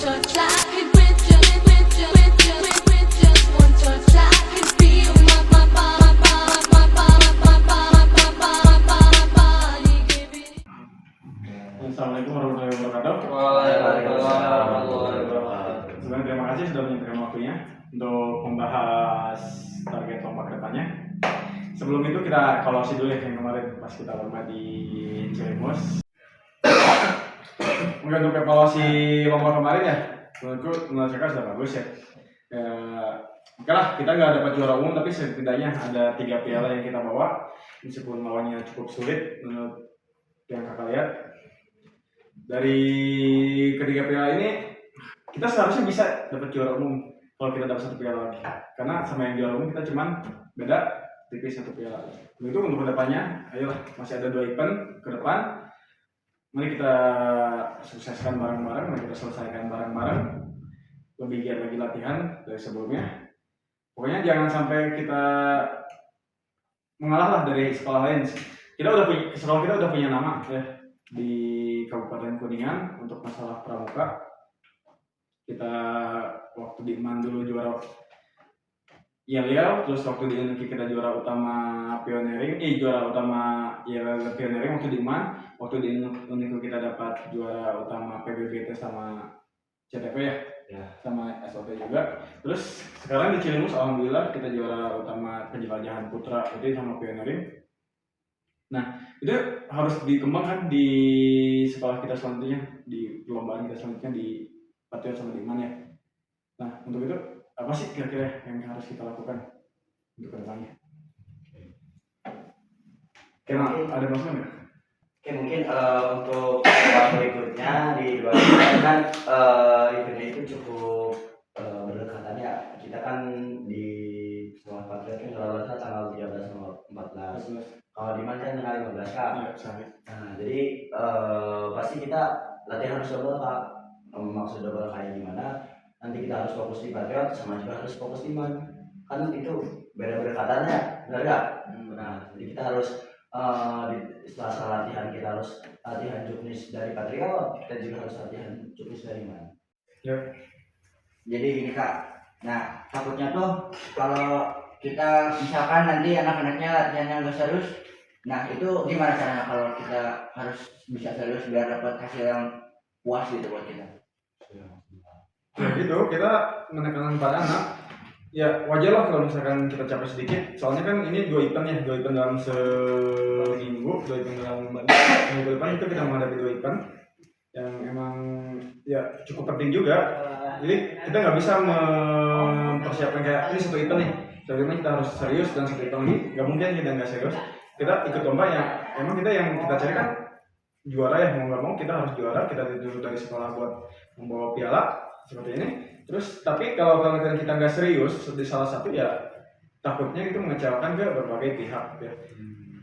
touch, I can with just one touch, I can feel my body giving. Assalamualaikum warahmatullahi wabarakatuh. Waalaikumsalam warahmatullahi wabarakatuh. Sebenarnya terima kasih sudah menyempatkan waktunya untuk membahas target lomba kedepannya. Sebelum itu kita evaluasi dulu ya yang kemarin pas kita lomba di Cilemus. Mungkin untuk evaluasi lomba kemarin ya, menurutku saya sudah bagus ya. Oke lah, kita nggak dapat juara umum tapi setidaknya ada 3 piala yang kita bawa, meskipun lawannya cukup sulit menurut yang kakak lihat. Dari ketiga piala ini kita seharusnya bisa dapat juara umum kalau kita dapat 1 piala lagi, karena sama yang juara umum kita cuman beda tipis 1 piala. Untuk itu untuk kedepannya, ayolah, masih ada 2 event ke depan. Mari kita sukseskan bareng-bareng, mari kita selesaikan bareng-bareng, lebih giat lagi latihan dari sebelumnya. Pokoknya jangan sampai kita mengalah lah dari sekolah lain. Sekolah kita udah punya nama ya di Kabupaten Kuningan untuk masalah pramuka. Kita waktu di IMAN dulu juara ILL, terus waktu di UNIKI kita juara utama pioneering, waktu di IMAN, waktu di UNIKI kita dapat juara utama PBBT sama CTP ya, sama SOT juga. Terus sekarang di Cilemus alhamdulillah kita juara utama penjelajahan putra itu sama pioneering. Nah itu harus dikembangkan di sekolah kita selanjutnya, di perlombaan kita selanjutnya di Patriot sama di IMAN ya. Nah untuk itu apa sih kira-kira yang harus kita lakukan untuk kedepannya? Ada masalah nggak? Oke, mungkin untuk tahun berikutnya di 2020 kan eventnya itu cukup berdekatan ya. Kita kan di sekolah Patriot kan kalau salah tanggal 13 sama 14. Kalau di mana kan tanggal 15 Kak. Nah, jadi pasti kita latihan harus double Kak. Maksud double kayak gimana? Nanti kita harus fokus di Patriot sama juga harus fokus di IMAN. Kan itu beda-beda katanya, benar gak? Nah, jadi kita harus setelah latihan kita harus latihan juknis dari Patriot, kita juga harus latihan juknis dari IMAN. Ya. Jadi gini Kak, nah takutnya tuh kalau kita misalkan nanti anak-anaknya latihannya nggak serius, nah itu gimana caranya kalau kita harus bisa serius biar dapat hasil yang puas gitu buat kita? Ya gitu, kita menekankan pada anak. Ya wajar lah kalau misalkan kita capek sedikit. Soalnya kan ini 2 event dalam seminggu, 2 event dalam minggu depan itu kita menghadapi 2 event yang emang ya cukup penting juga. Jadi kita nggak bisa mempersiapkan kayak ini 1 event nih, 1 event kita harus serius dan 1 event lagi nggak mungkin kita nggak serius. Kita ikut lomba ya, emang kita yang kita cari kan juara ya, mau nggak mau kita harus juara. Kita dituntut dari sekolah buat membawa piala seperti ini. Terus tapi kalau kita nggak serius di salah satu ya takutnya itu mengecewakan ke berbagai pihak ya.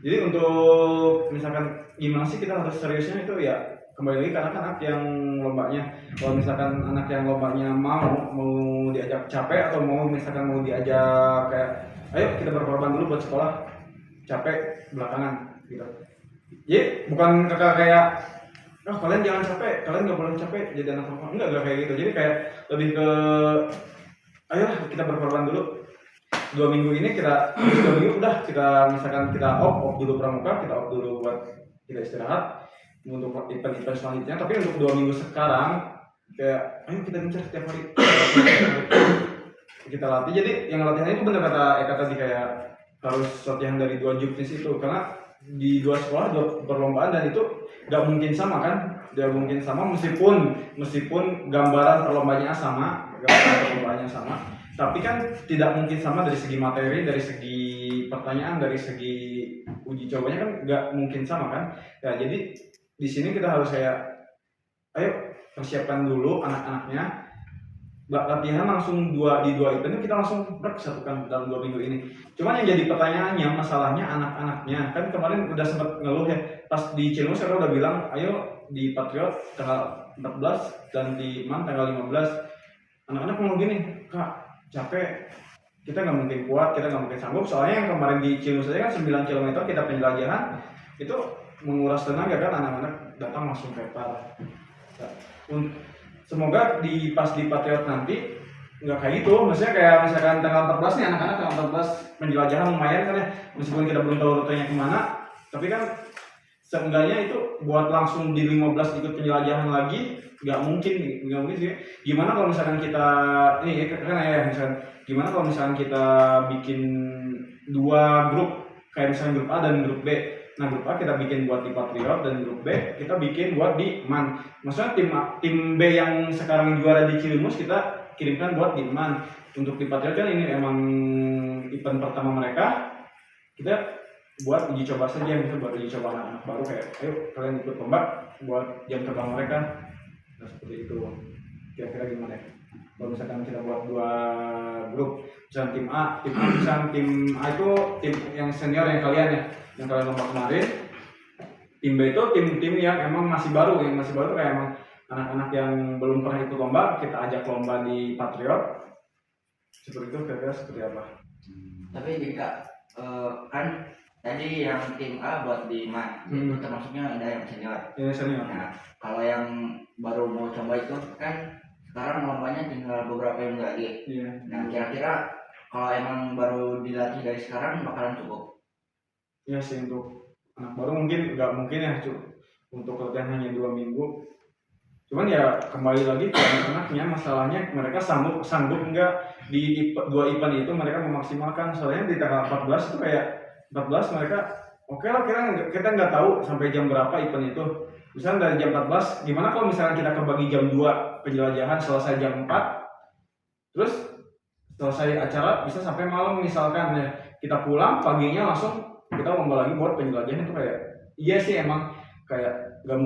Jadi untuk misalkan gimana sih kita harus seriusnya itu ya kembali lagi ke anak-anak yang lombanya. Kalau misalkan anak yang lombanya mau diajak capek atau misalkan mau diajak kayak ayo kita berkorban dulu buat sekolah, capek belakangan gitu. Jadi bukan kayak kalian jangan capek, kalian nggak boleh capek jadi anak perempuan, enggak kayak gitu. Jadi kayak lebih ke ayolah kita berkorban dulu 2 minggu ini, kita 2 minggu udah kita misalkan kita off dulu pramuka, kita off dulu buat kita istirahat untuk event selanjutnya. Tapi untuk 2 minggu sekarang kayak ayo kita gencar setiap hari kita latih. Jadi yang latihan itu benar kata Eka tadi, kayak harus latihan dari 2 juknis itu, karena di 2 sekolah 2 perlombaan dan itu nggak mungkin sama kan, nggak mungkin sama meskipun gambaran perlombaannya sama, tapi kan tidak mungkin sama dari segi materi, dari segi pertanyaan, dari segi uji cobanya kan nggak mungkin sama kan. Ya jadi di sini kita harus kayak ayo persiapkan dulu anak-anaknya. Latihan langsung di 2 event kita langsung satukan dalam 2 minggu ini. Cuman yang jadi pertanyaannya, masalahnya anak-anaknya kan kemarin udah sempat ngeluh ya pas di Cilemus. Saya udah bilang ayo di Patriot tanggal 14 dan di IMAN tanggal 15. Anak-anak mau gini, Kak capek, kita nggak mungkin kuat, kita nggak mungkin sanggup. Soalnya yang kemarin di Cilemus aja kan 9 km kita penjelajahan itu menguras tenaga kan, anak-anak datang langsung prepare. semoga pas di Patriot nanti nggak kayak gitu, maksudnya kayak misalkan tanggal 14 nih anak-anak tanggal 14 penjelajahan lumayan kan ya, meskipun kita belum tahu rutenya kemana, tapi kan seenggaknya itu buat langsung di 15 ikut penjelajahan lagi nggak mungkin sih. Gimana kalau misalkan kita ini kan ya misalkan gimana kalau misalkan kita bikin 2 grup kayak misalkan grup A dan grup B. Nah grup A kita bikin buat di Patriot dan grup B kita bikin buat di MAN. Maksudnya tim B yang sekarang juara di Cilimus kita kirimkan buat di MAN. Untuk di Patriot kan ini emang event pertama mereka, kita buat uji coba saja, gitu, buat uji coba anak-anak baru kayak ayo kalian ikut lomba buat jam terbang mereka. Nah seperti itu, kira-kira gimana ya kalau misalkan kita buat 2 grup, misalkan tim A misalkan tim A itu tim yang senior yang kalian ya, yang kalian lomba kemarin. Tim B itu tim yang emang masih baru tuh kayak emang anak-anak yang belum pernah ikut lomba, kita ajak lomba di Patriot. Seperti itu, kira-kira seperti apa? Tapi jika kan tadi yang tim A buat di MAN, itu termasuknya ada yang senior. Ya senior. Nah, kalau yang baru mau coba itu kan sekarang lombanya tinggal beberapa minggu lagi. Iya. Nah, kira-kira kalau emang baru dilatih dari sekarang bakalan cukup? Iya sih, untuk anak baru mungkin nggak mungkin ya untuk latihan hanya 2 minggu. Cuman ya kembali lagi ke anak-anaknya, masalahnya mereka sanggup nggak di 2 event itu mereka memaksimalkan. Soalnya di tanggal 14 itu kayak 14 mereka oke lah, kita nggak tahu sampai jam berapa event itu. Misalnya dari jam 14, gimana kalau misalnya kita kebagi jam 2 penjelajahan, selesai jam 4, terus selesai acara bisa sampai malam misalkan ya, kita pulang paginya langsung kita lomba lagi buat penjelajahan. Itu kayak iya sih emang kayak nggak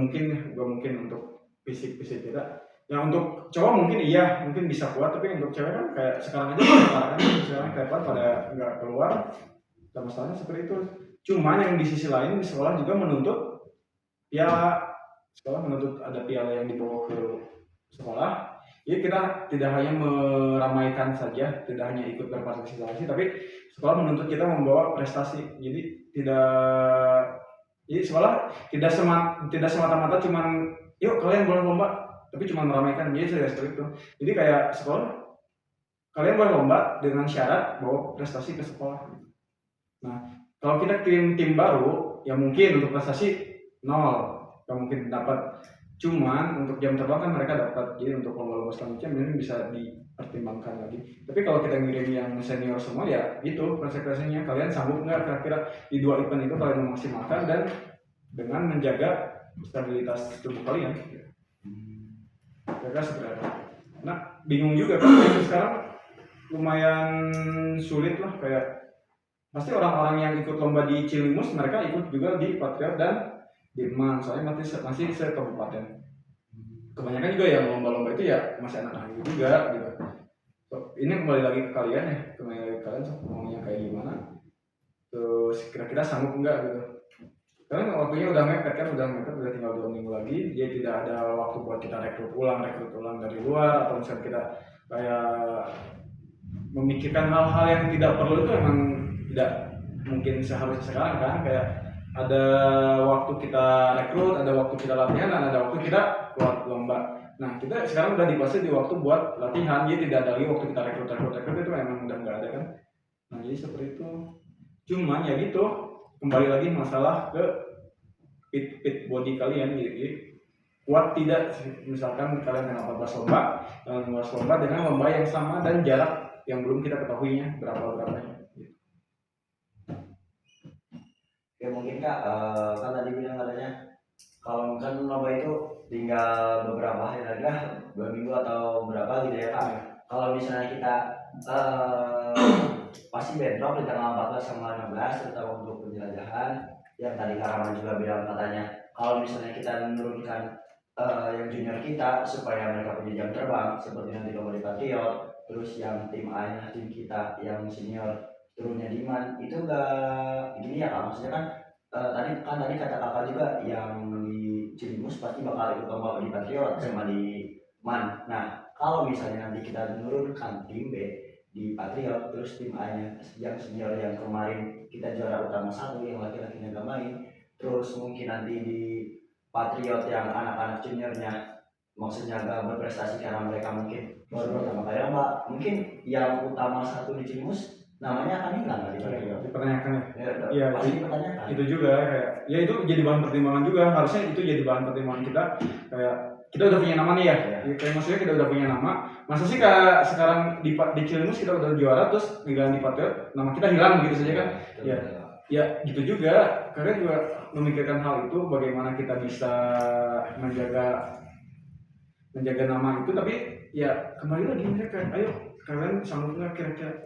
mungkin untuk fisik kita. Yang untuk cowok mungkin bisa kuat, tapi untuk cewek kan kayak sekarang aja misalnya kayak pada nggak keluar. Dan masalahnya seperti itu. Cuman yang di sisi lain di sekolah juga menuntut ada piala yang dibawa ke sekolah. Jadi kita tidak hanya meramaikan saja, tidak hanya ikut berpartisipasi, tapi sekolah menuntut kita membawa prestasi. Jadi sekolah tidak semata-mata cuman yuk kalian boleh lomba, tapi cuma meramaikan. Jadi saya seperti itu. Jadi kayak sekolah kalian boleh lomba dengan syarat bawa prestasi ke sekolah. Nah kalau kita kirim tim baru, ya mungkin untuk prestasi 0, nggak mungkin dapat. Cuman untuk jam terbang kan mereka dapat. Jadi untuk lomba-lomba selanjutnya mungkin bisa dipertimbangkan lagi. Tapi kalau kita ngirim yang senior semua ya itu konsekuensinya, kalian sanggup nggak kira-kira di 2 event itu kalian memaksimalkan dan dengan menjaga stabilitas tubuh kalian. Kira-kira seperti apa? Nah bingung juga kan sekarang lumayan sulit lah, kayak pasti orang-orang yang ikut lomba di Cilimus mereka ikut juga di Patriot dan di MAN, soalnya masih se-kabupaten. Kebanyakan juga yang lomba-lomba itu ya masih anak-anak juga gitu. So, ini kembali lagi ke kalian ya, so, maunya kayak gimana, terus kira-kira sanggup enggak gitu. Karena waktunya udah mepet, udah tinggal 2 minggu lagi. Dia tidak ada waktu buat kita rekrut ulang dari luar, atau misalnya kita kayak memikirkan hal-hal yang tidak perlu. Itu emang tidak mungkin seharusnya sekarang kan, kayak ada waktu kita rekrut, ada waktu kita latihan, dan ada waktu kita buat lomba. Nah kita sekarang udah dipasih di waktu buat latihan, jadi tidak ada lagi waktu kita rekrut itu emang udah nggak ada kan. Nah jadi seperti itu. Cuman ya gitu, kembali lagi masalah ke fit body kalian gitu. Kuat tidak, misalkan kalian kena 14 lomba dengan lomba yang sama dan jarak yang belum kita ketahuinya berapanya gitu. Ya mungkin Kak, kan tadi bilang katanya kalau kan lomba itu tinggal beberapa hari lagi lah, 2 minggu atau berapa gitu ya Kak. Kalau misalnya kita pasti bentrok di tanggal 14 sama 15 terutama untuk penjelajahan, yang tadi Kak Rahman juga bilang katanya kalau misalnya kita menurunkan yang junior kita supaya mereka punya jam terbang seperti nanti lomba di Patriot, terus yang tim A nya tim kita yang senior turunnya di MAN, itu enggak gini ya Kak, maksudnya kan tadi kata Kakak juga yang di Cilimus pasti bakal ikut lomba di Patriot sama di MAN. Nah kalau misalnya nanti kita menurunkan tim B di Patriot, terus tim A nya yang senior yang kemarin kita juara utama 1 yang laki-lakinya gak main, terus mungkin nanti di Patriot yang anak-anak juniornya maksudnya nggak berprestasi karena mereka mungkin baru pertama kali lomba, mungkin yang utama satu di Cimus namanya akan hilang nggak di Patriot? Dipertanyakan ya. Ya, Iya, pasti dipertanyakan. Itu juga kayak ya itu jadi bahan pertimbangan juga, harusnya itu jadi bahan pertimbangan kita kayak kita udah punya nama nih ya, kayak maksudnya kita udah punya nama, masa sih kayak sekarang di Cilemus kita udah juara terus ninggalin di Patriot nama kita hilang gitu saja kan? Ya, ya gitu juga, karena juga memikirkan hal itu bagaimana kita bisa menjaga nama itu, tapi ya kembali lagi mereka, ayo kalian sanggup nggak kira-kira?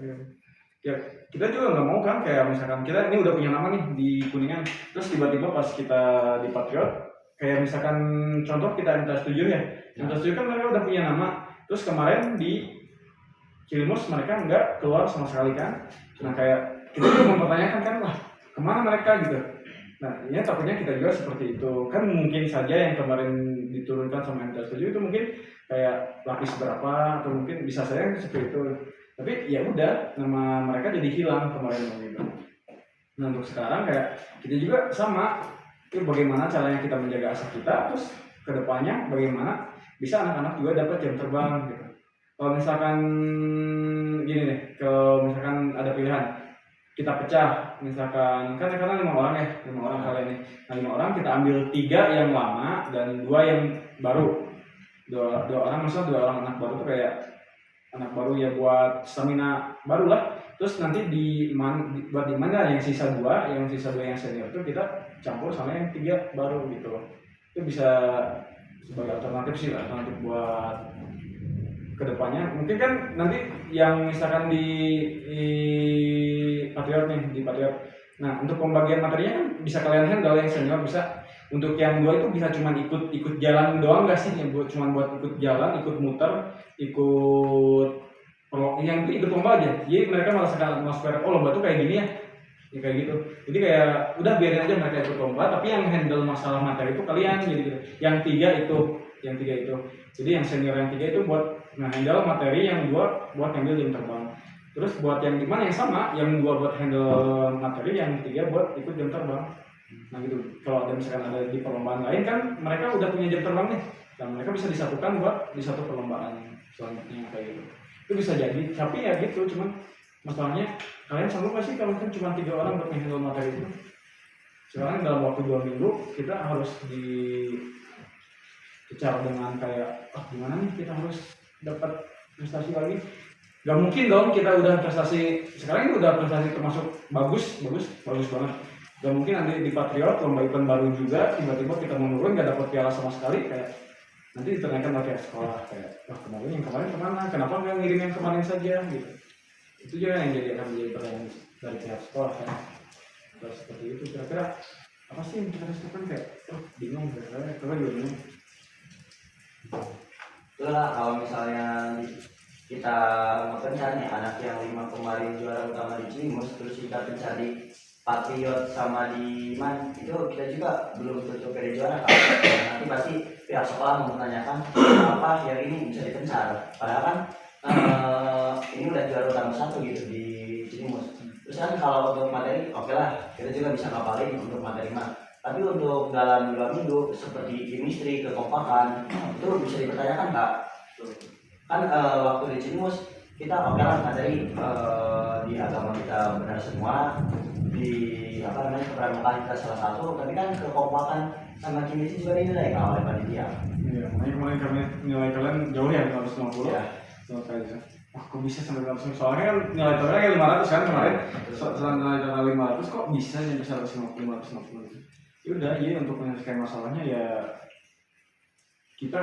Ya kita juga nggak mau kan kayak misalkan kita ini udah punya nama nih di Kuningan, terus tiba-tiba pas kita di Patriot kayak misalkan contoh kita MTS 7 ya, MTS 7 kan mereka udah punya nama, terus kemarin di Cilimus mereka nggak keluar sama sekali kan, nah kayak kita juga mempertanyakan kan, wah kemana mereka gitu. Nah ini takutnya kita juga seperti itu kan, mungkin saja yang kemarin diturunkan sama MTS 7 itu mungkin kayak lapis berapa atau mungkin bisa saja seperti itu, tapi ya udah nama mereka jadi hilang kemarin gitu. Nah untuk sekarang kayak kita juga sama, itu bagaimana caranya kita menjaga asa kita, terus kedepannya bagaimana bisa anak-anak juga dapat jam terbang gitu. Kalau misalkan gini nih, kalau misalkan ada pilihan kita pecah, misalkan kan karena 5 orang ya, 5 orang kalian nih, nah 5 orang kita ambil 3 yang lama dan 2 yang baru, dua orang, maksudnya 2 orang anak baru tuh kayak anak baru ya buat stamina baru lah. Terus nanti buat di mana yang sisa 2 yang senior itu kita campur sama yang 3 baru gitu loh. Itu bisa sebagai alternatif sih, alternatif buat kedepannya. Mungkin kan nanti yang misalkan di Patriot nih, di Patriot. Nah untuk pembagian materinya kan bisa kalian handle, yang senior bisa. Untuk yang 2 itu bisa cuma ikut jalan doang nggak sih? Yang cuma buat ikut jalan, ikut muter, yang itu ikut lomba aja. Jadi mereka merasakan atmosfer, oh lomba tuh kayak gini ya, kayak gitu. Jadi kayak udah biarin aja mereka ikut lomba, tapi yang handle masalah materi itu kalian jadi gitu. Yang 3 itu. Jadi yang senior yang 3 itu buat handle materi, yang 2 buat handle jam terbang. Terus buat yang gimana yang sama, yang 2 buat handle materi, yang 3 buat ikut jam terbang. Nah gitu. Kalau ada misalkan ada di perlombaan lain kan mereka udah punya jam terbang nih, dan mereka bisa disatukan buat di satu perlombaan selanjutnya kayak gitu. Itu bisa jadi, tapi ya gitu, cuman masalahnya kalian sanggup gak sih kalau kan cuma 3 orang buat handle materi itu? Sekarang dalam waktu 2 minggu kita harus bicara dengan kayak gimana nih kita harus dapat prestasi lagi. Gak mungkin dong kita udah prestasi, sekarang ini udah prestasi termasuk bagus banget. Gak mungkin nanti di Patriot lomba event baru juga tiba-tiba kita menurun gak dapat piala sama sekali, kayak nanti ditanyakan lagi sekolah kayak kemarin kemana, kenapa nggak ngirim yang kemarin saja gitu. Itu juga yang akan menjadi pertanyaan dari pihak sekolah kan. Terus seperti itu kira-kira apa sih yang kita harus lakukan, kayak bingung kira-kira juga bingung. Itulah kalau misalnya kita mencari anak yang 5 kemarin juara utama di Cimus, terus kita mencari Patriot sama di Man, itu kita juga belum tentu pede juara kan. Nanti pasti pihak sekolah mempertanyakan apa yang ini bisa dipencar. Padahal kan ini udah juara utama 1 gitu di Cimus. Terus kan kalau untuk materi, oke lah, kita juga bisa ngapalin untuk materi Man. Tapi untuk dalam 2 minggu seperti chemistry, kekompakan, itu bisa dipertanyakan Kak. Kan waktu di Cimus kita oke lah materi di agama kita benar semua, di kepramukaan kita salah satu, tapi kan kekompakan sama chemistry juga dinilai oleh panitia. Iya, makanya kemarin nilai kalian jauh ya 550 ya. Sekali ya. Wah kok bisa sampai 550, soalnya kan nilai totalnya 500 kan kemarin. Setelah nilai total 500 kok bisa sampai 550 gitu. Yaudah, jadi untuk menyelesaikan masalahnya ya kita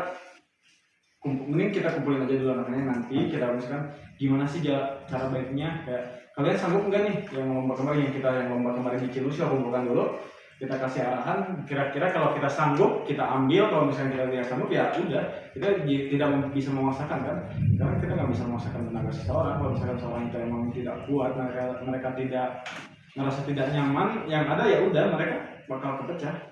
mending kita kumpulin aja dulu anaknya, nanti kita misalkan gimana sih cara baiknya, kayak kalian sanggup nggak nih yang lomba kemarin di Cilus, kita kumpulkan dulu, kita kasih arahan, kira-kira kalau kita sanggup kita ambil, kalau misalnya kita tidak sanggup ya udah, kita tidak bisa memaksakan kan, karena kita nggak bisa memaksakan tenaga seseorang. Kalau misalkan seorang itu emang tidak kuat, mereka tidak merasa tidak nyaman, yang ada ya udah mereka bakal kepecah.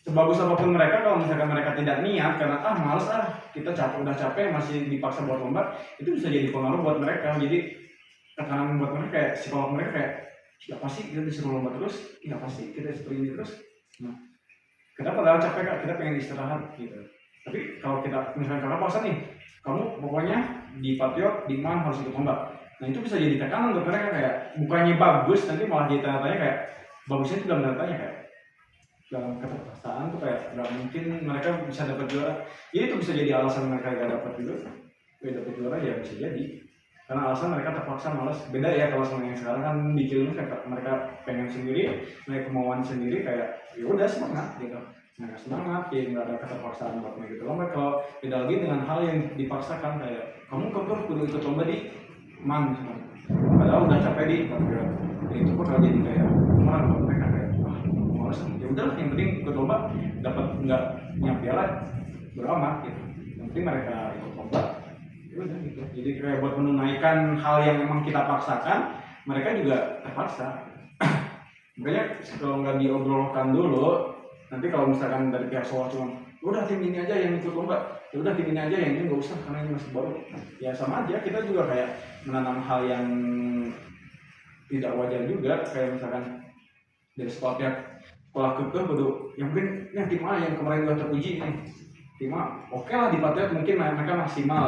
Sebagus apapun mereka, kalau misalkan mereka tidak niat karena males kita udah capek masih dipaksa buat lomba, itu bisa jadi pengaruh buat mereka. Jadi tekanan buat mereka, kayak psikolog mereka kayak ya pasti kita disuruh lomba terus, ya pasti kita seperti ini terus. Nah, kita padahal capek Kak, kita pengen istirahat gitu. Tapi kalau kita misalkan kakak paksa nih, kamu pokoknya di Patriot di MAN harus ikut lomba. Nah itu bisa jadi tekanan untuk mereka kayak bukannya bagus, nanti malah jadi tanya kayak bagusnya itu dalam tanya kayak dalam keterpaksaan tuh kayak nggak mungkin mereka bisa dapat juara. Ya itu bisa jadi alasan mereka gak dapat juara ya bisa jadi. Karena alasan mereka terpaksa malas. Beda ya kalau sama yang sekarang kan di Cilmus kayak mereka pengen sendiri, mereka kemauan sendiri kayak ya udah semangat gitu. Mereka semangat, ya nggak ada keterpaksaan buat mereka gitu. Lomba kalau beda lagi dengan hal yang dipaksakan kayak kamu kudu ikut lomba di MAN, padahal udah capek di Patriot. Jadi itu bakal jadi kayak kemarin buat mereka kayak wah malas. Ya udahlah yang penting ikut lomba dapat nggak nyampe piala beramat gitu. Yang penting mereka ikut lomba. Ya udah gitu. Jadi kayak buat menunaikan hal yang memang kita paksakan, mereka juga terpaksa. Makanya kalau nggak diobrolkan dulu, nanti kalau misalkan dari pihak sekolah cuma udah tim ini aja yang ikut lomba, ya udah tim ini aja yang ini nggak usah karena ini masih baru. Ya sama aja kita juga kayak menanam hal yang tidak wajar juga, kayak misalkan dari sekolah pihak sekolah kekeh kudu yang penting yang tim A yang kemarin udah teruji nih tim A oke lah di Patriot mungkin mereka maksimal,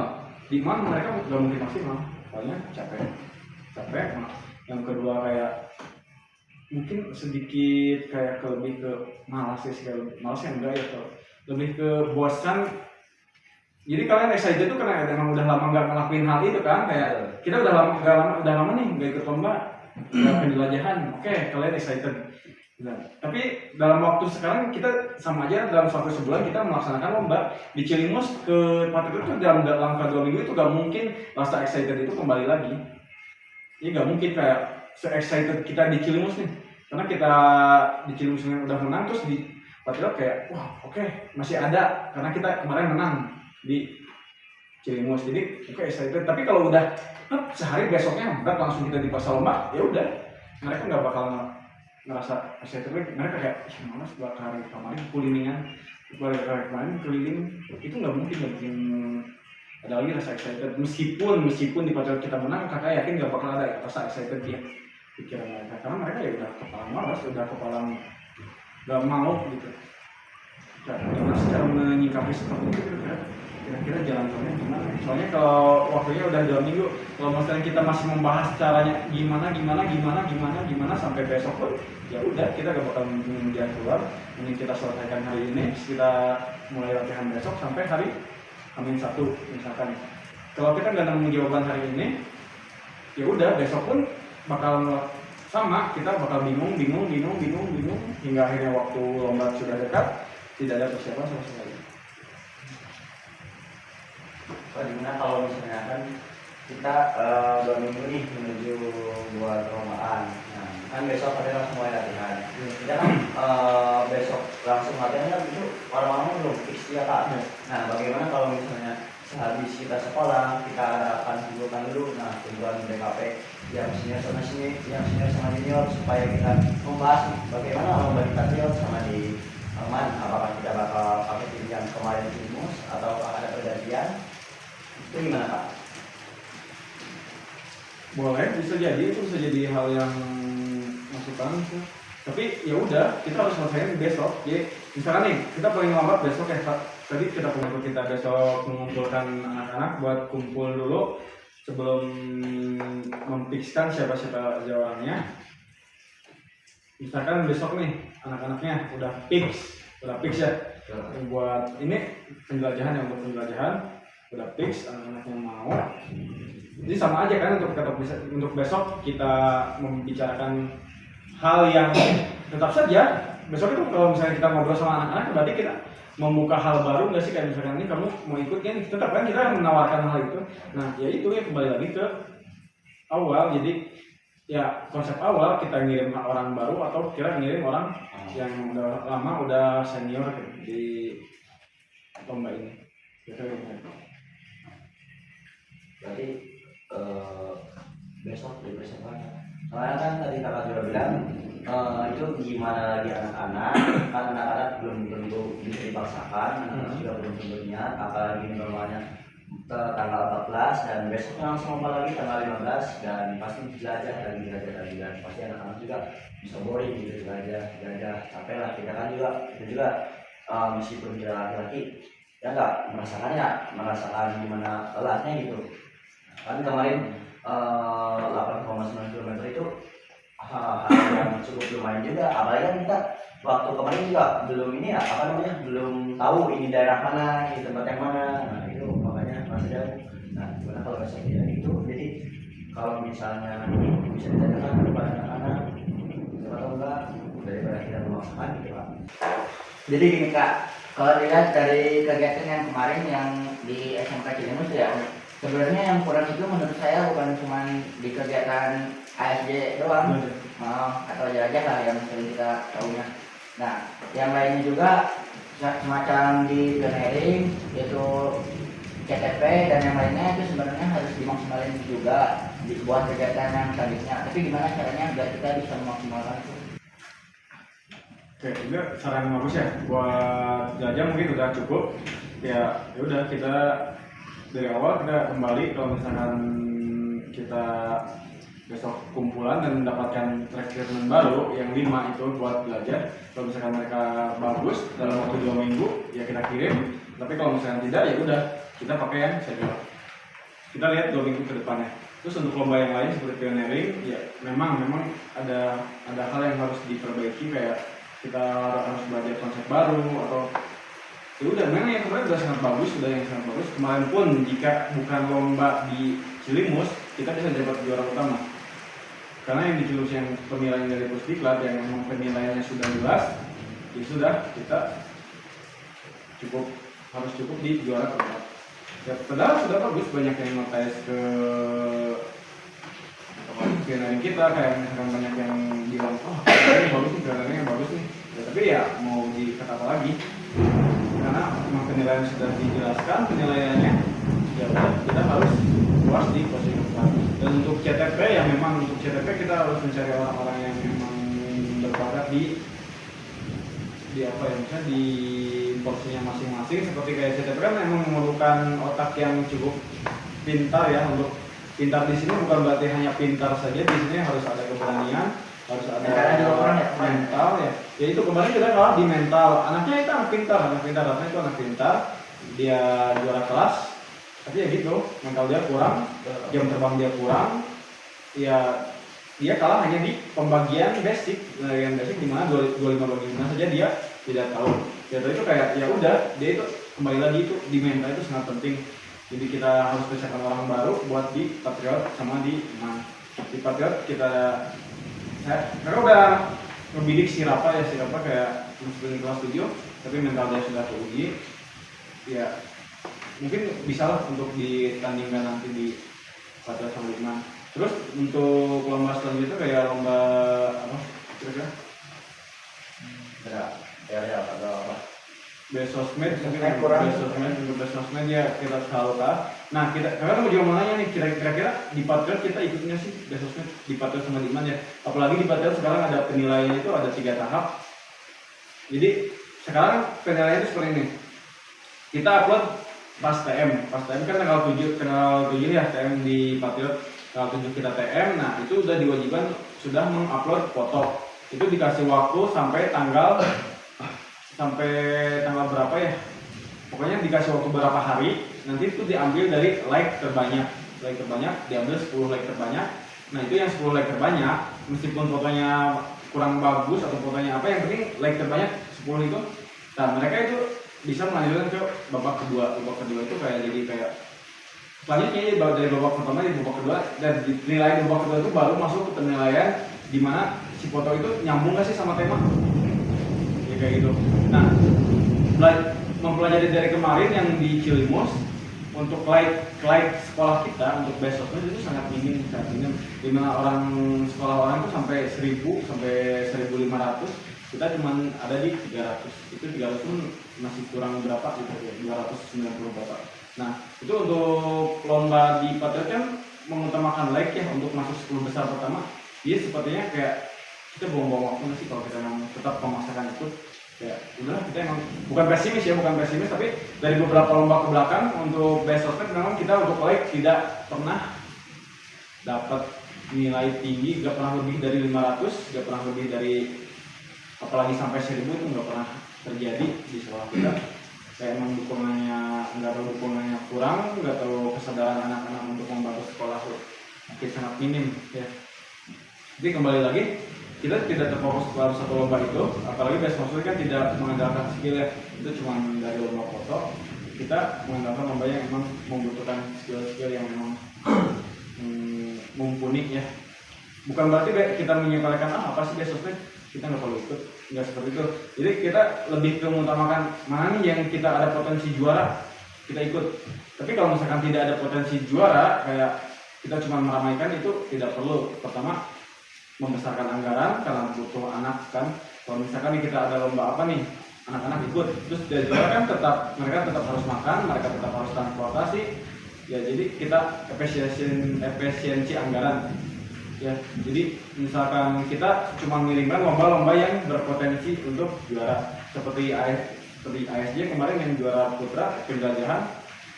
di MAN mereka nggak mungkin maksimal soalnya capek. Nah, yang kedua kayak mungkin sedikit kayak lebih ke malas ya sih, malasnya enggak ya kalau lebih ke bosan. Jadi kalian excited tuh karena emang udah lama nggak ngelakuin hal itu kan, kayak kita udah lama nih nggak ikut lomba, nggak penjelajahan. Oke, kalian excited. Nah, tapi dalam waktu sekarang kita sama aja dalam suatu sebulan kita melaksanakan lomba di Cilimus ke Patriot itu dalam langkah 2 minggu itu gak mungkin rasa excited itu kembali lagi. Ini gak mungkin kayak se-excited kita di Cilimus nih, karena kita di Cilimus udah menang terus di Patriot kayak wah oke, masih ada karena kita kemarin menang di Cilimus jadi oke, excited. Tapi kalau udah sehari besoknya langsung kita dipaksa lomba, ya udah mereka nggak bakal ngerasa excited lagi. Mereka kayak malas buat hari kemarin kuliningan, hari kemarin keliling, itu nggak mungkin ada lagi rasa excited. Meskipun di Patriot kita menang, kakak yakin nggak bakal ada rasa excited dia pikiran mereka, karena mereka ya udah kepala malas, udah kepala nggak mau gitu. Gimana secara menyikapi seperti itu kira-kira jalan keluarnya gimana? Soalnya kalau waktunya udah 2 minggu, kalau misalnya kita masih membahas caranya gimana sampai besok pun ya udah kita gak bakal mungkin dia keluar. Mending kita selesaikan hari ini, kita mulai latihan besok sampai hari H-1 misalkan. Kalau kita nggak nemu jawaban hari ini, ya udah besok pun bakal sama, kita bakal bingung hingga akhirnya waktu lomba sudah dekat tidak ada persiapan sama sekali. Bagaimana kalau misalnya kan kita 2 minggu nih menuju buat perlombaan, nah kan besok ada langsung mulai latihan. Kita kan besok langsung latihan kan itu orang-orang belum fix ya Kak. Nah bagaimana kalau misalnya sehabis kita sekolah kita akan kumpulkan dulu, nah kumpulan BKP yang senior sama junior supaya kita membahas bagaimana lomba di Patriot sama di MAN, apakah kita bakal pakai tim yang kemarin Cilimus atau ada pergantian, itu gimana Pak? Boleh, bisa jadi hal yang masukan sih. Tapi ya udah, kita harus selesaiin besok. Jadi misalkan nih, kita paling lambat besok ya. Tadi kita besok mengumpulkan anak-anak buat kumpul dulu sebelum memfikskan siapa jawabannya. Misalkan besok nih anak-anaknya udah fix ya. Buat ini penjelajahan udah fix, anak-anaknya mau. Jadi sama aja kan untuk besok kita membicarakan hal yang tetap saja besok itu kalau misalnya kita ngobrol sama anak-anak berarti kita membuka hal baru nggak sih, kayak misalkan ini kamu mau ikut kan, tetap kan kita menawarkan hal itu. Nah ya itu ya kembali lagi ke awal, jadi ya konsep awal kita ngirim orang baru atau kita ngirim orang yang udah lama udah senior di lomba ini. Berarti besok dipersiapkan. Soalnya kan tadi kakak juga bilang itu gimana lagi anak-anak, kan anak-anak belum tentu bisa dipaksakan, anak-anak juga belum tentu niat, apalagi normalnya tanggal 14 dan besoknya langsung lomba lagi tanggal 15 dan pasti jelajah dan pasti anak-anak juga bisa boring gitu, jelajah capek lah. Kita juga meskipun kita laki-laki ya nggak merasakan gimana lelatnya gitu. Kan kemarin 8,9 km itu hal yang cukup lumayan juga, apalagi kan kita waktu kemarin juga belum ini ya apa namanya, belum tahu ini daerah mana, ini tempat yang mana. Nah itu makanya masih jauh. Nah gimana kalau besok tidak gitu, jadi kalau misalnya ini bisa ditanyakan kepada anak-anak atau enggak, daripada kita memaksakan gitu Pak. Jadi gini Kak, kalau dilihat dari kegiatan yang kemarin yang di SMK Cilimus ya, sebenarnya yang kurang itu menurut saya bukan cuma di kegiatan ASJ doang, atau aja lah yang sering kita tahunya. Nah, yang lainnya juga semacam di pioneering, yaitu CTP dan yang lainnya itu sebenarnya harus dimaksimalin juga di sebuah kegiatan yang selanjutnya. Tapi gimana caranya biar kita bisa memaksimalkan itu? Oke, itu saran yang bagus ya. Buat Jaja mungkin udah cukup. Ya udah kita dari awal kita kembali kalau misalkan kita besok kumpulan dan mendapatkan rekrutmen baru yang 5 itu buat belajar. Kalau misalkan mereka bagus dalam waktu 2 minggu ya kita kirim. Tapi kalau misalkan tidak ya udah kita pakai yang senior. Kita lihat 2 minggu ke depannya. Terus untuk lomba yang lain seperti pioneering ya memang ada hal yang harus diperbaiki, kayak kita harus belajar konsep baru atau ya udah. Memang yang kemarin sudah sangat bagus, kemarin pun jika bukan lomba di Cilimus kita bisa dapat juara utama, karena yang di Cilimus yang penilaian dari Pusdiklat yang memang penilaiannya sudah jelas, ya sudah kita harus cukup di juara keempat. Ya padahal sudah bagus, banyak yang notice ke pioneering kita, kayak misalkan banyak yang bilang ini bagus nih, pioneering yang bagus nih ya, tapi ya mau dikata apa lagi, karena memang penilaian sudah dijelaskan penilaiannya, ya udah kita harus puas di posisi keempat. Dan untuk CTP ya memang untuk CTP kita harus mencari orang-orang yang memang berbakat di apa ya, misalnya di porsinya masing-masing. Seperti kayak CTP kan memang memerlukan otak yang cukup pintar ya. Untuk pintar di sini bukan berarti hanya pintar saja, di sini harus ada keberanian, harus ada mental ya. Ya itu kemarin kita kalah di mental. Anaknya itu anak pintar, dia juara kelas, tapi ya gitu, mental dia kurang, jam terbang dia kurang, ya dia kalah hanya di pembagian basic di mana 25 bagi 5 saja dia tidak tahu. Ya itu kayak ya udah, dia itu kembali lagi itu di mental itu sangat penting. Jadi kita harus persiapkan orang baru buat di Patriot sama di Man. Di Patriot mereka udah membidik si Rafa kayak masukin kelas 7, tapi mental dia sudah teruji. Ya mungkin bisa lah untuk ditandingkan nanti di Patriot sama di Man. Terus untuk lomba selanjutnya kayak lomba apa kira-kira? Ya apa? Besosmed ya kita tahu kah? Nah karena mau jawab nanya nih, kira-kira di Patriot kita ikutnya sih Besosmed di Patriot sama di Man ya. Apalagi di Patriot sekarang ada penilaiannya itu ada 3 tahap. Jadi sekarang penilaiannya itu seperti ini. Kita upload pas TM kan tanggal 7 ya TM di Patriot, tanggal 7 kita TM. Nah itu udah diwajibkan sudah mengupload foto. Itu dikasih waktu sampai tanggal berapa ya, pokoknya dikasih waktu berapa hari, nanti itu diambil dari like terbanyak diambil 10 like terbanyak. Nah itu yang 10 like terbanyak, meskipun fotonya kurang bagus atau fotonya apa, yang penting like terbanyak 10 itu, nah mereka itu bisa melanjutkan ke babak kedua itu kayak selanjutnya dari babak pertama di babak kedua, dan nilai babak kedua itu baru masuk ke penilaian di mana si foto itu nyambung gak sih sama tema. Kayak gitu. Nah, mempelajari dari kemarin yang di Cilimus, untuk like sekolah kita untuk besoknya itu sangat minim. Di mana sekolah itu sampai 1000 sampai 1500, kita cuma ada di 300. Itu 300 pun masih kurang berapa gitu ya, 290 berapa. Nah, itu untuk lomba di Patriot kan mengutamakan like ya untuk masuk 10 besar pertama. Dia sepertinya kayak kita buang-buang waktu sih kalau kita tetap memaksakan itu. Ya udah, kita emang bukan pesimis, tapi dari beberapa lomba ke belakang untuk Besosmed memang kita untuk like tidak pernah dapat nilai tinggi, gak pernah lebih dari 500, gak pernah lebih dari, apalagi sampai 1000 itu gak pernah terjadi di sekolah kita. kayak emang dukungannya nggak tahu dukungannya kurang, nggak tahu kesadaran anak-anak untuk membantu sekolah mungkin sangat minim ya. Jadi kembali lagi kita tidak terfokus pada satu lomba itu, apalagi best maksudnya kan tidak mengandalkan skill ya, itu cuma dari lomba foto. Kita mengandalkan lomba yang memang membutuhkan skill-skill yang memang mumpuni ya. Bukan berarti kita menyepelekan apa sih best maksudnya kita nggak perlu ikut, nggak seperti itu. Jadi kita lebih ke mengutamakan mana nih yang kita ada potensi juara kita ikut. Tapi kalau misalkan tidak ada potensi juara, kayak kita cuma meramaikan, itu tidak perlu. Pertama, membesarkan anggaran karena butuh anak kan. Kalau misalkan kita ada lomba apa nih, anak-anak ikut, terus dari juara kan mereka tetap harus makan, mereka tetap harus transportasi. Ya jadi kita efisiensi anggaran. Ya, jadi misalkan kita cuma mengirimkan lomba-lomba yang berpotensi untuk juara seperti ASJ kemarin yang juara putra penjelajahan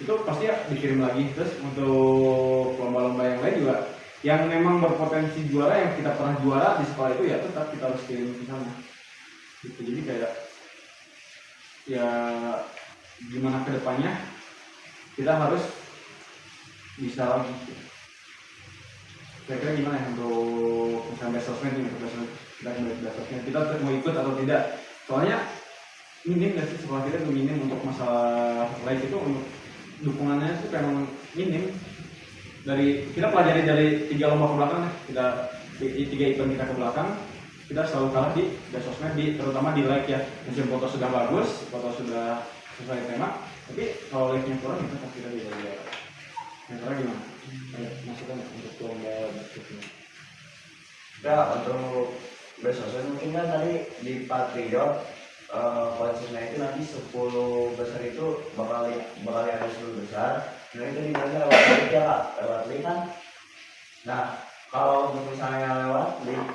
itu pasti ya dikirim lagi. Terus untuk lomba-lomba yang lain juga yang memang berpotensi juara yang kita pernah juara di sekolah itu ya tetap kita harus kirim ke sana gitu. Jadi kayak ya gimana kedepannya kita harus bisa lagi. Kira-kira gimana ya untuk misalnya sosmed ini, kita kembali ke sosmed, kita mau ikut atau tidak? Soalnya minim nggak sih sekolah kita tuh minim untuk masalah like itu, untuk dukungannya itu memang minim. Dari kita pelajari dari 3 lomba ke belakang, kita 3 event kita ke belakang, kita selalu kalah di sosmed, terutama di like ya. Mungkin foto sudah bagus, foto sudah sesuai tema, tapi kalau like-nya kurang itu pasti kita tidak juara. Kira-kira gimana? Maksudnya untuk lomba basketnya? Ya untuk besok mungkin kan tadi di Patriot konsepnya itu nanti 10 besar itu bakal ada 10 besar. Nah itu dibagi lewat league ya Kak, lewat league kan. Nah kalau untuk misalnya lewat league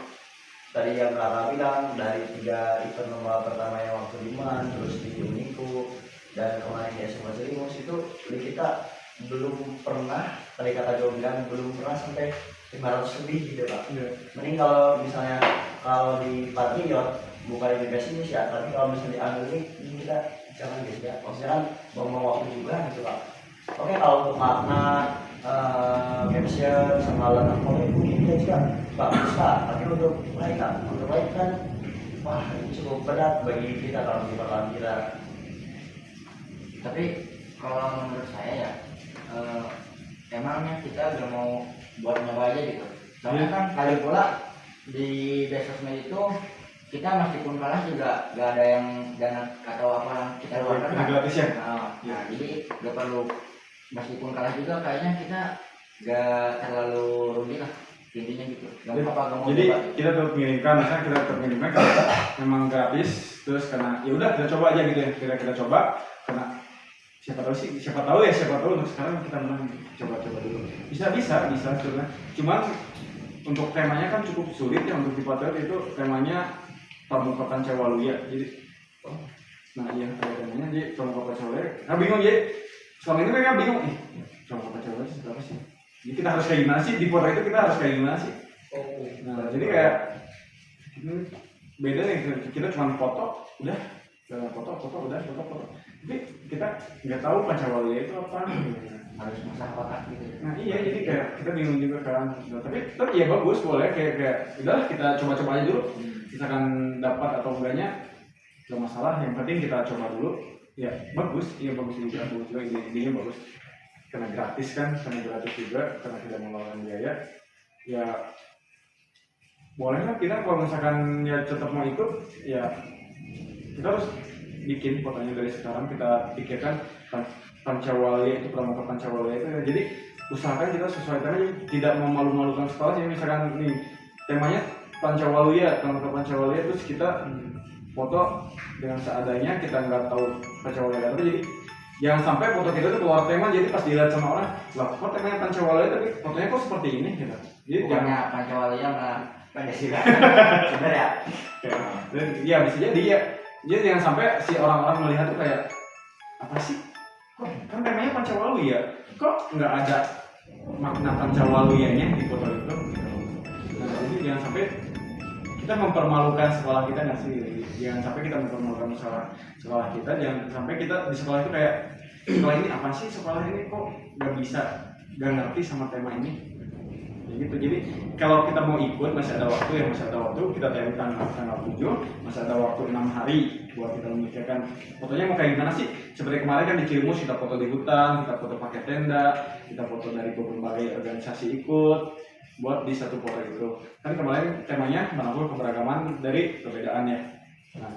tadi yang Kakak bilang dari 3 event lomba pertama yang waktu Liman, terus di Uniku dan kemarin di SMA Cilimus itu league kita belum pernah, tadi kata Joe bilang belum pernah sampai 500 lebih gitu Pak. Mending kalau misalnya kalau di Patriot bukan di pesimis ya, tapi kalau misalnya diambil ini kita jangan gitu ya. Maksudnya kan buang waktu juga gitu Pak. Oke, kalau untuk makna caption sama alat komen mungkin kita juga bagus Pak. Tapi untuk lain kan wah ini cukup berat bagi kita kalau di bakalan kita. Tapi kalau menurut saya ya emangnya kita udah mau buat nyoba aja gitu. Soalnya kan kali pula di sosmed itu kita meskipun kalah juga gak ada yang dana atau apa kita keluarkan gratis ya. Nah, jadi gak perlu, meskipun kalah juga kayaknya kita gak terlalu rugi lah intinya gitu. Jadi kita tetap mengirimkan, misalnya kita tetap mengirimkan kalau memang gratis, terus karena ya udah kita coba aja gitu ya, kita coba karena siapa tahu untuk sekarang kita menang, coba dulu. Bisa sebenarnya. Cuman untuk temanya kan cukup sulit ya untuk di Patriot itu temanya Pramuka Pancawaluya. Jadi nah iya ada temanya jadi Pramuka Pancawaluya. Nah bingung jadi selama ini mereka bingung Pramuka Pancawaluya itu apa sih? Jadi kita harus kayak gimana sih di foto itu, kita harus kayak gimana sih? Nah jadi kayak beda nih, kita cuma foto udah foto. Tapi kita nggak tahu Pancawaluya itu apa, harus masak apa gitu. Nah iya, jadi kayak kita bingung juga kan. Tapi ya bagus, boleh kayak udahlah kita coba aja dulu. Misalkan dapat atau enggaknya nggak masalah, yang penting kita coba dulu. Ya bagus juga idenya bagus. Karena gratis juga, karena tidak mengeluarkan biaya. Ya boleh lah kita kalau misalkan ya tetap mau ikut, ya kita harus bikin fotonya dari sekarang. Kita pikirkan Pancawaluya itu, Pramuka Pancawaluya itu. Jadi usahakan kita sesuaikan aja, tidak memalu-malukan sekolah. Jadi misalkan nih temanya Pancawaluya, Pramuka Pancawaluya, terus kita foto dengan seadanya, kita nggak tahu Pancawaluya apa. Jadi jangan sampai foto kita itu keluar tema, jadi pas dilihat sama orang, lah kok temanya Pancawaluya tapi fotonya kok seperti ini gitu. Jadi jangan Pancawaluya mah Pancasila. Benar ya? Ya bisa jadi ya. Jadi jangan sampai si orang-orang melihat tuh kayak apa sih? Kok kan temanya Pancawaluya, kok nggak ada makna Pancawaluyanya di foto itu? Nah, jadi jangan sampai kita mempermalukan sekolah kita nggak sih? Jangan sampai kita mempermalukan sekolah kita, jangan sampai kita di sekolah itu kayak sekolah ini apa sih, sekolah ini kok nggak bisa, nggak ngerti sama tema ini. Ya gitu. Jadi kalau kita mau ikut masih ada waktu ya, masih ada waktu. Kita tanggal 7, masih ada waktu 6 hari buat kita memikirkan fotonya mau kayak gimana sih. Seperti kemarin kan di Cilimus kita foto di hutan, kita foto pakai tenda, kita foto dari berbagai organisasi ikut buat di satu foto itu. Kan kemarin temanya menangkul keberagaman dari perbedaannya. Nah,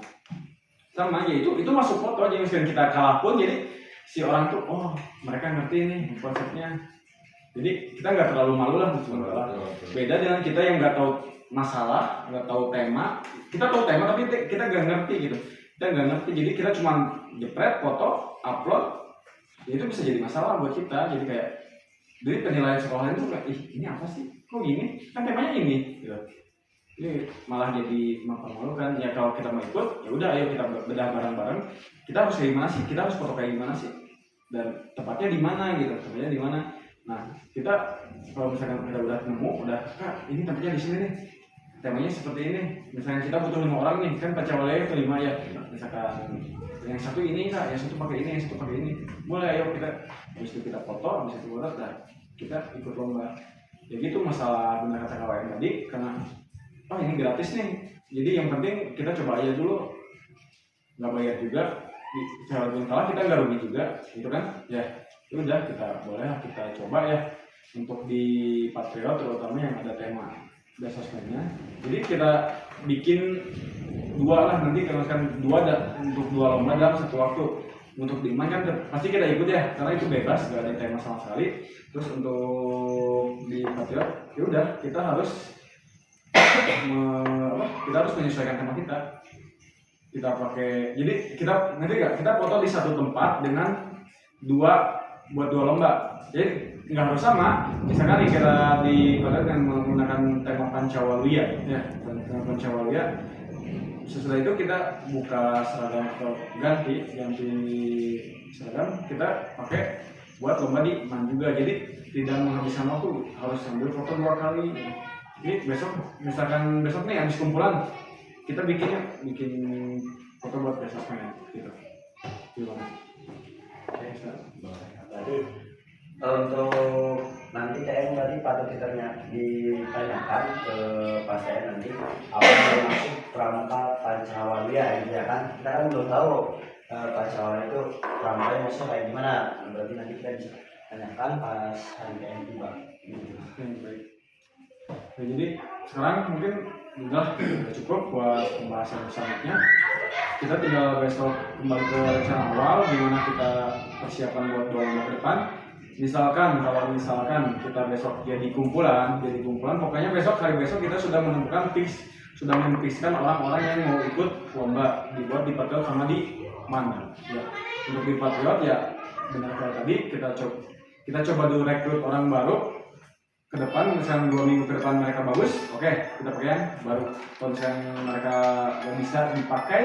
sama ya itu masuk foto aja, misalnya kita kalah pun jadi si orang tuh oh mereka ngerti nih konsepnya. Jadi kita nggak terlalu malu lah sebenarnya. Beda dengan kita yang nggak tahu masalah, nggak tahu tema. Kita tahu tema tapi kita nggak ngerti gitu. Kita nggak ngerti, jadi kita cuma jepret foto, upload. Ya itu bisa jadi masalah buat kita. Jadi kayak dari penilaian sekolah itu kayak ih ini apa sih? Kok gini? Kan temanya ini. Gitu. Ini malah jadi mempermalukan. Ya kalau kita mau ikut, ya udah ayo kita bedah bareng-bareng. Kita harus kayak gimana sih? Kita harus foto kayak gimana sih? Dan tepatnya di mana gitu? Tepatnya di mana? Nah, kita kalau misalkan kita udah nemu, udah kak ini tempatnya di sini nih, temanya seperti ini. Misalnya kita butuh 5 orang nih, kan Pacawalaya itu 5 ya. Misalkan yang satu ini kak, yang satu pakai ini, yang satu pakai ini. Boleh ayo kita, habis itu kita foto, habis itu foto, dan kita ikut lomba. Ya gitu masalah benar kata kawan tadi, karena oh ini gratis nih. Jadi yang penting kita coba aja dulu, nggak bayar juga. Secara kalah kita nggak rugi juga, gitu kan? Ya. Udah kita boleh kita coba ya untuk di Patriot terutama yang ada tema sosmednya. Jadi kita bikin 2 lah nanti kalau kan 2 untuk 2 lomba dalam satu waktu. Untuk di Iman kan pasti kita ikut ya karena itu bebas gak ada tema sama sekali. Terus untuk di Patriot ya udah kita harus kita harus menyesuaikan tema kita. Kita pakai jadi kita nanti nggak kita foto di satu tempat dengan 2 buat 2 lomba, jadi nggak harus sama. Misalkan kita di kota dengan menggunakan tema Pancawaluya, ya tema Pancawaluya. Sesudah itu kita buka seragam atau ganti seragam kita pakai buat lomba di Man juga. Jadi tidak menghabiskan waktu, harus sambil foto 2 kali. Jadi besok misalkan besok nih habis kumpulan kita bikin foto buat besoknya gitu. Gimana? Untuk nanti TM tadi patut ditanyakan ke Pak saya nanti apa yang masuk pramuka Pancawaluya gitu ya kan. Kita kan belum tahu Pancawaluya itu pramuka maksudnya kayak gimana. Berarti nanti kita bisa tanyakan pas hari TM tiba gitu. Baik. Ya, jadi sekarang mungkin udah cukup buat pembahasan selanjutnya. Kita tinggal besok kembali ke rencana awal gimana kita persiapan buat 2 minggu ke depan. Kalau misalkan kita besok jadi kumpulan pokoknya hari besok kita sudah memfixkan orang-orang yang mau ikut lomba dibuat di Patriot sama di mana ya. Untuk di Patriot ya benar kayak tadi kita coba dulu rekrut orang baru ke depan. Misalnya 2 minggu ke depan mereka bagus, oke, kita pakai yang baru. Kalau misalnya mereka nggak bisa dipakai,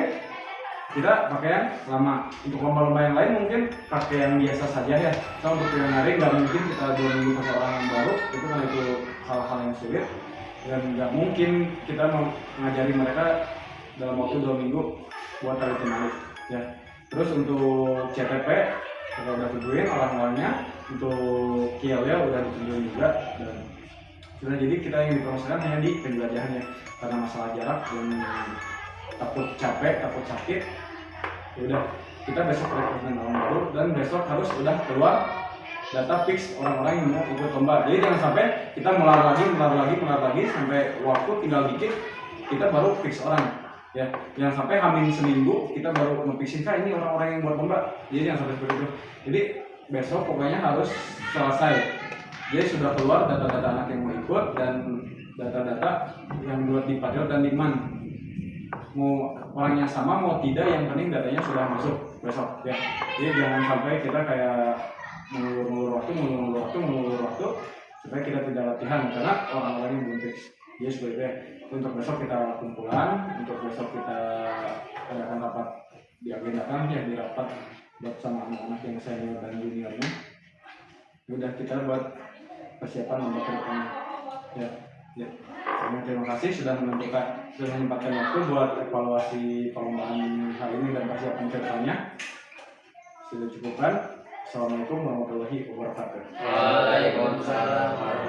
kita pakai yang lama. Untuk lomba-lomba yang lain mungkin pakai yang biasa saja ya. Kalau untuk yang hari nggak mungkin kita 2 minggu pakai orang yang baru, itu kan itu hal-hal yang sulit dan nggak mungkin kita mau ngajari mereka dalam waktu 2 minggu buat tarik balik ya. Terus untuk CTP kita udah tujuin orang-orangnya, untuk kialnya udah ditujuin juga dan sudah. Jadi kita yang dipromosikan hanya di penjelajahannya karena masalah jarak dan takut capek, takut sakit. Ya udah, kita besok rekrutmen orang baru dan besok harus udah keluar data fix orang-orang yang mau ikut lomba. Jadi jangan sampai kita melar lagi sampai waktu tinggal dikit kita baru fix orang. Ya, jangan sampai hamil seminggu kita baru nge-fixin ini orang-orang yang buat lomba. Jadi jangan sampai seperti itu. Jadi besok pokoknya harus selesai. Jadi sudah keluar data-data anak yang mau ikut dan data-data yang buat di Patriot dan di Man. Mau orangnya sama mau tidak, yang penting datanya sudah masuk besok ya. Jadi jangan sampai kita kayak mengulur waktu supaya kita tidak latihan karena orang-orang yang belum fix. Jadi seperti itu ya. Untuk besok kita kumpulan, untuk besok kita adakan rapat diagendakan ya, di rapat buat sama anak-anak yang senior dan juniornya. Udah kita buat persiapan untuk ke depannya ya. terima kasih sudah menyempatkan waktu buat evaluasi perlombaan hal ini dan persiapan kedepannya. Sudah cukupkan. Assalamualaikum warahmatullahi wabarakatuh. Waalaikumsalam.